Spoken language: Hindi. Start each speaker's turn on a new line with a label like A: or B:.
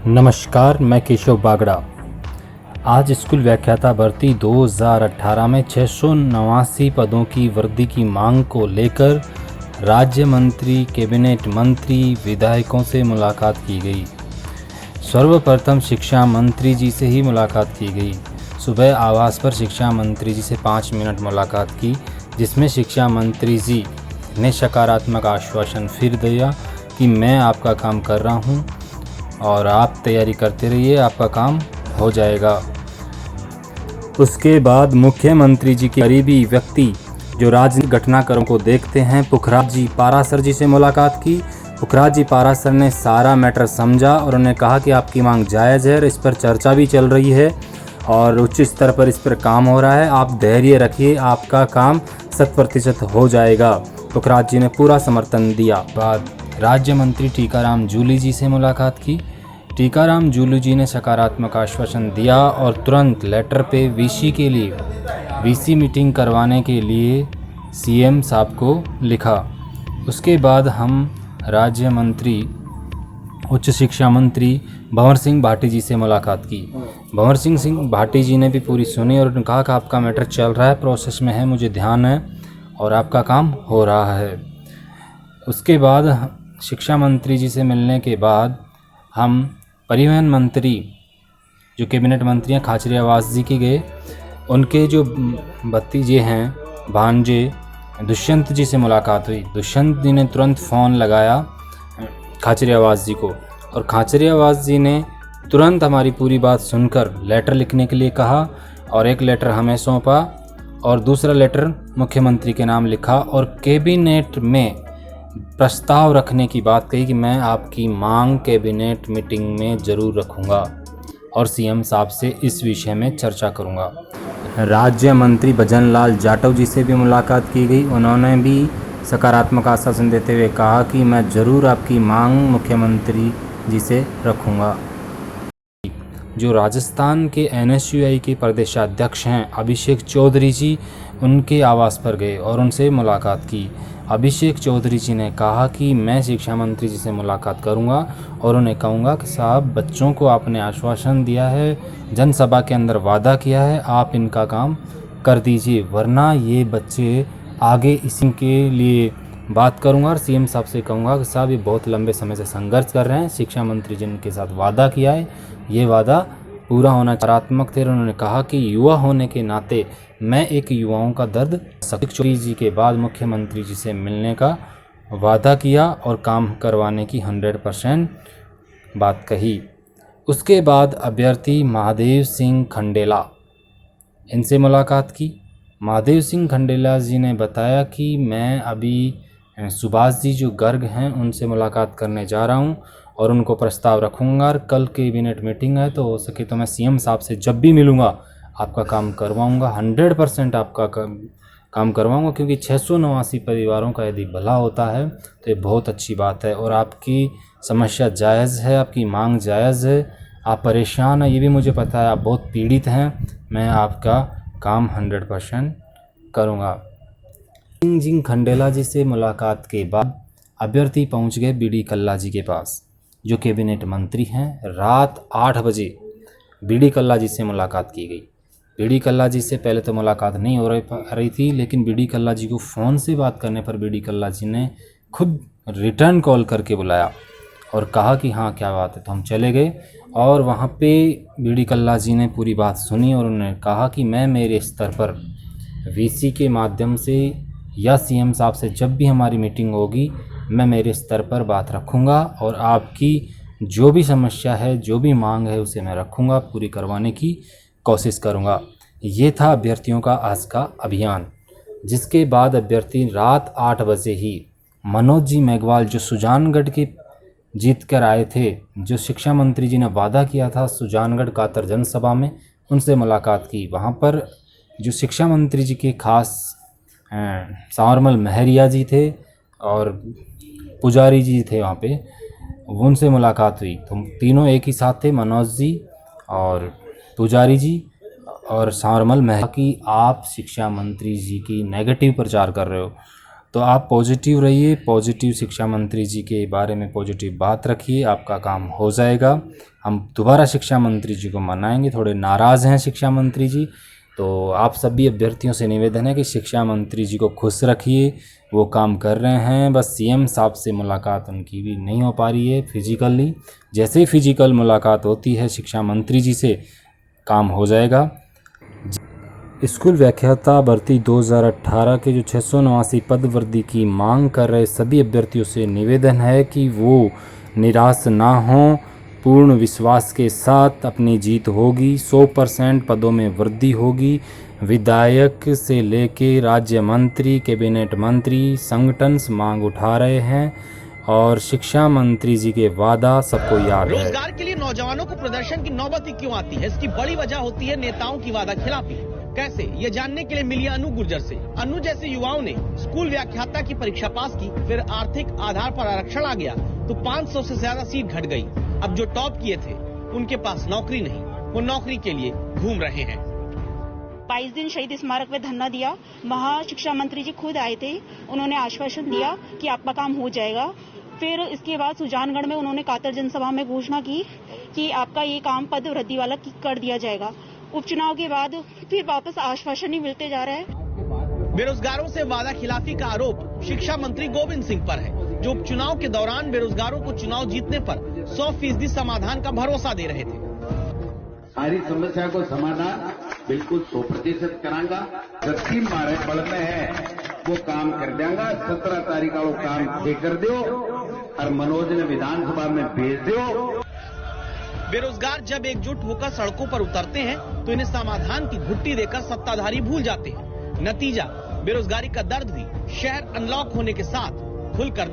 A: नमस्कार, मैं केशव बागड़ा। आज स्कूल व्याख्याता भर्ती 2018 में 689 पदों की वृद्धि की मांग को लेकर राज्य मंत्री, कैबिनेट मंत्री, विधायकों से मुलाकात की गई। सर्वप्रथम शिक्षा मंत्री जी से ही मुलाकात की गई। सुबह आवास पर शिक्षा मंत्री जी से 5 मिनट मुलाकात की, जिसमें शिक्षा मंत्री जी ने सकारात्मक आश्वासन फिर दिया कि मैं आपका काम कर रहा हूं और आप तैयारी करते रहिए, आपका काम हो जाएगा। उसके बाद मुख्यमंत्री जी के करीबी व्यक्ति जो राजनीतिक घटनाक्रम को देखते हैं, पुखराज जी पारासर जी से मुलाकात की। पुखराज जी पारासर ने सारा मैटर समझा और उन्होंने कहा कि आपकी मांग जायज़ है और इस पर चर्चा भी चल रही है और उच्च स्तर पर इस पर काम हो रहा है, आप धैर्य रखिए, आपका काम 100% हो जाएगा। पुखराज जी ने पूरा समर्थन दिया। बाद राज्य मंत्री टीकाराम जूली जी से मुलाकात की। टीकाराम जूली जी ने सकारात्मक आश्वासन दिया और तुरंत लेटर पे वीसी के लिए वीसी मीटिंग करवाने के लिए सीएम साहब को लिखा। उसके बाद हम राज्य मंत्री, उच्च शिक्षा मंत्री भंवर सिंह भाटी जी से मुलाकात की। भंवर सिंह भाटी जी ने भी पूरी सुनी और उन्होंने कहा कि आपका मैटर चल रहा है, प्रोसेस में है, मुझे ध्यान है और आपका काम हो रहा है। उसके बाद शिक्षा मंत्री जी से मिलने के बाद हम परिवहन मंत्री जो कैबिनेट मंत्री हैं खाचरियावास जी के गए। उनके जो भतीजे हैं, भांजे दुष्यंत जी से मुलाकात हुई। दुष्यंत जी ने तुरंत फ़ोन लगाया खाचरियावास जी को और खाचरियावास जी ने तुरंत हमारी पूरी बात सुनकर लेटर लिखने के लिए कहा और एक लेटर हमें सौंपा और दूसरा लेटर मुख्यमंत्री के नाम लिखा और कैबिनेट में प्रस्ताव रखने की बात कही कि मैं आपकी मांग कैबिनेट मीटिंग में ज़रूर रखूंगा और सीएम साहब से इस विषय में चर्चा करूंगा। राज्य मंत्री भजन लाल जाटव जी से भी मुलाकात की गई। उन्होंने भी सकारात्मक आश्वासन देते हुए कहा कि मैं ज़रूर आपकी मांग मुख्यमंत्री जी से रखूंगा। जो राजस्थान के एनएसयूआई के प्रदेशाध्यक्ष हैं अभिषेक चौधरी जी, उनके आवास पर गए और उनसे मुलाकात की। अभिषेक चौधरी जी ने कहा कि मैं शिक्षा मंत्री जी से मुलाकात करूंगा और उन्हें कहूँगा कि साहब, बच्चों को आपने आश्वासन दिया है, जनसभा के अंदर वादा किया है, आप इनका काम कर दीजिए, वरना ये बच्चे आगे इसी के लिए बात करूंगा और सीएम साहब से कहूँगा कि साहब ये बहुत लंबे समय से संघर्ष कर रहे हैं, शिक्षा मंत्री जी के साथ वादा किया है, ये वादा पूरा होना सकारात्मक थे। उन्होंने कहा कि युवा होने के नाते मैं एक युवाओं का दर्द चौधरी जी के बाद मुख्यमंत्री जी से मिलने का वादा किया और काम करवाने की 100% बात कही। उसके बाद अभ्यर्थी महादेव सिंह खंडेला, इनसे मुलाकात की। महादेव सिंह खंडेला जी ने बताया कि मैं अभी सुभाष जी जो गर्ग हैं उनसे मुलाकात करने जा रहा हूं और उनको प्रस्ताव रखूंगा और कल कैबिनेट मीटिंग है तो हो सके तो मैं सीएम साहब से जब भी मिलूंगा आपका काम करवाऊंगा, 100% आपका काम करवाऊंगा, क्योंकि 689 परिवारों का यदि भला होता है तो ये बहुत अच्छी बात है और आपकी समस्या जायज़ है, आपकी मांग जायज़ है, आप परेशान हैं, ये भी मुझे पता है, आप बहुत पीड़ित हैं, मैं आपका काम 100% करूँगा। सिंह खंडेला जी से मुलाकात के बाद अभ्यर्थी पहुंच गए बीडी कल्ला जी के पास जो कैबिनेट मंत्री हैं। रात 8 बजे बीडी कल्ला जी से मुलाकात की गई। बीडी कल्ला जी से पहले तो मुलाकात नहीं हो रही थी, लेकिन बीडी कल्ला जी को फ़ोन से बात करने पर बीडी कल्ला जी ने खुद रिटर्न कॉल करके बुलाया और कहा कि हाँ क्या बात है, तो हम चले गए और वहाँ पे बीडी कल्ला जी ने पूरी बात सुनी और उन्होंने कहा कि मैं मेरे स्तर पर वीसी के माध्यम से या सीएम साहब से जब भी हमारी मीटिंग होगी मैं मेरे स्तर पर बात रखूंगा और आपकी जो भी समस्या है, जो भी मांग है उसे मैं रखूंगा, पूरी करवाने की कोशिश करूंगा। ये था अभ्यर्थियों का आज का अभियान, जिसके बाद अभ्यर्थी रात 8 बजे ही मनोज जी मेघवाल जो सुजानगढ़ के जीत कर आए थे, जो शिक्षा मंत्री जी ने वादा किया था सुजानगढ़ कातर जनसभा में, उनसे मुलाकात की। वहाँ पर जो शिक्षा मंत्री जी के खास सांवरमल महरिया जी थे और पुजारी जी थे वहाँ पे, उनसे मुलाकात हुई। तो तीनों एक ही साथ थे, मनोज जी और पुजारी जी और सांवरमल महरिया, कि आप शिक्षा मंत्री जी की नेगेटिव प्रचार कर रहे हो, तो आप पॉजिटिव रहिए, पॉजिटिव शिक्षा मंत्री जी के बारे में पॉजिटिव बात रखिए, आपका काम हो जाएगा। हम दोबारा शिक्षा मंत्री जी को मनाएंगे। थोड़े नाराज़ हैं शिक्षा मंत्री जी, तो आप सभी अभ्यर्थियों से निवेदन है कि शिक्षा मंत्री जी को खुश रखिए, वो काम कर रहे हैं। बस सीएम साहब से मुलाकात उनकी भी नहीं हो पा रही है फिजिकली। जैसे ही फिजिकल मुलाकात होती है शिक्षा मंत्री जी से, काम हो जाएगा। स्कूल व्याख्याता भर्ती 2018 के जो 689 पद वृद्धि की मांग कर रहे सभी अभ्यर्थियों से निवेदन है कि वो निराश ना हों, पूर्ण विश्वास के साथ अपनी जीत होगी। 100% पदों में वृद्धि होगी। विधायक से लेके राज्य मंत्री, कैबिनेट मंत्री, संगठन मांग उठा रहे हैं और शिक्षा मंत्री जी के वादा सबको याद है।
B: रोजगार के लिए नौजवानों को प्रदर्शन की नौबत ही क्यों आती है? इसकी बड़ी वजह होती है नेताओं की वादा खिलाफी। कैसे, ये जानने के लिए मिली अनु गुर्जर से। अनु जैसे युवाओं ने स्कूल व्याख्याता की परीक्षा पास की, फिर आर्थिक आधार पर आरक्षण आ गया तो 500 से ज्यादा सीट घट गई। अब जो टॉप किए थे उनके पास नौकरी नहीं, वो नौकरी के लिए घूम रहे हैं।
C: 22 दिन शहीद स्मारक में धरना दिया। वहाँ शिक्षा मंत्री जी खुद आए थे, उन्होंने आश्वासन दिया कि आपका काम हो जाएगा। फिर इसके बाद सुजानगढ़ में उन्होंने कातर जनसभा में घोषणा की कि आपका ये काम पद वृद्धि वाला कर दिया जाएगा। उपचुनाव के बाद फिर वापस आश्वासन ही मिलते जा रहा है।
B: बेरोजगारों से वादा खिलाफी का आरोप शिक्षा मंत्री गोविंद सिंह पर है, जो उपचुनाव के दौरान बेरोजगारों को चुनाव जीतने पर 100% समाधान का भरोसा दे रहे थे।
D: सारी समस्या को समाधान बिल्कुल 100% करांगा। गति मारे बल में है वो काम कर देंगा। 17 तारीख का वो काम कर दो और मनोज ने विधानसभा में भेज दो।
B: बेरोजगार जब एकजुट होकर सड़कों पर उतरते हैं तो इन्हें समाधान की घुट्टी देकर सत्ताधारी भूल जाते हैं। नतीजा, बेरोजगारी का दर्द भी शहर अनलॉक होने के साथ खुलकर